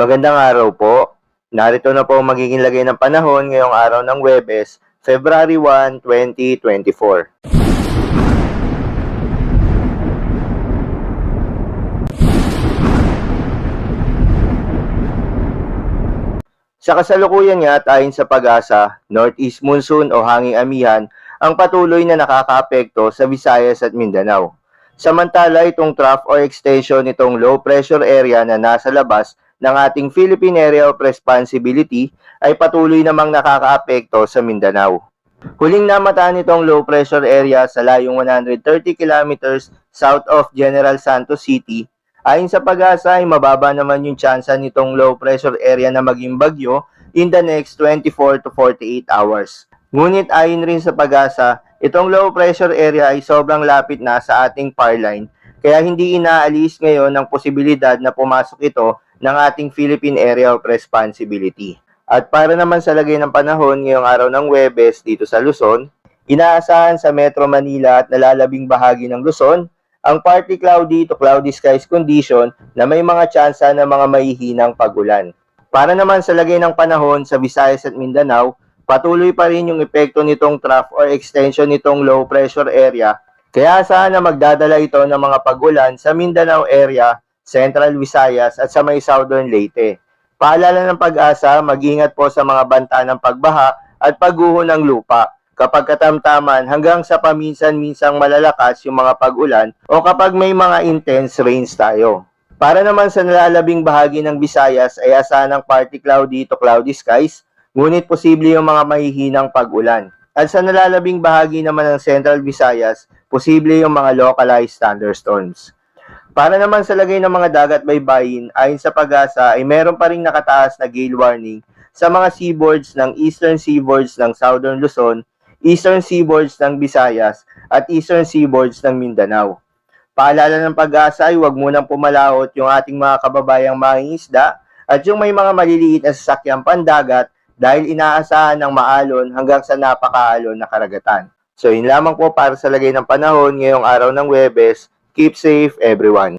Magandang araw po. Narito na po ang magiging lagay ng panahon ngayong araw ng Huwebes, February 1, 2024. Sa kasalukuyan nga at ayon sa Pag-asa, Northeast Monsoon o hanging amihan ang patuloy na nakakaapekto sa Visayas at Mindanao. Samantala, itong trough or extension nitong low pressure area na nasa labas ng ating Philippine Area of Responsibility ay patuloy namang nakakaapekto sa Mindanao. Huling namataan itong low pressure area sa layong 130 kilometers south of General Santos City. Ayon sa Pag-asa ay mababa naman yung tsansa nitong low pressure area na maging bagyo in the next 24 to 48 hours. Ngunit ayon rin sa Pag-asa, itong low pressure area ay sobrang lapit na sa ating power line, kaya hindi inaalis ngayon ang posibilidad na pumasok ito ng ating Philippine Area of Responsibility. At para naman sa lagay ng panahon ngayong araw ng Huwebes dito sa Luzon, inaasahan sa Metro Manila at nalalabing bahagi ng Luzon ang partly cloudy to cloudy skies condition na may mga tsansa ng mga mahihinang pag-ulan. Para naman sa lagay ng panahon sa Visayas at Mindanao, patuloy pa rin yung epekto nitong trough or extension nitong low pressure area, kaya asahan na magdadala ito ng mga pag-ulan sa Mindanao area, Central Visayas at sa may Southern Leyte. Paalala ng Pag-asa, mag-ingat po sa mga banta ng pagbaha at pagguho ng lupa kapag katamtaman hanggang sa paminsan-minsang malalakas yung mga pag-ulan o kapag may mga intense rains tayo. Para naman sa nalalabing bahagi ng Visayas ay asahan ng partly cloudy to cloudy skies, ngunit posible yung mga mahihinang pag-ulan. At sa nalalabing bahagi naman ng Central Visayas, posible yung mga localized thunderstorms. Para naman sa lagay ng mga dagat baybayin, ayon sa Pag-asa ay meron pa ring nakataas na gale warning sa mga seaboards ng eastern seaboards ng Southern Luzon, eastern seaboards ng Visayas at eastern seaboards ng Mindanao. Paalala ng Pag-asa ay huwag munang pumalahot yung ating mga kababayang mangingisda at yung may mga maliliit na sasakyang pandagat dahil inaasahan ng maalon hanggang sa napakaalon na karagatan. So yun lamang po para sa lagay ng panahon ngayong araw ng Huwebes. Keep safe everyone.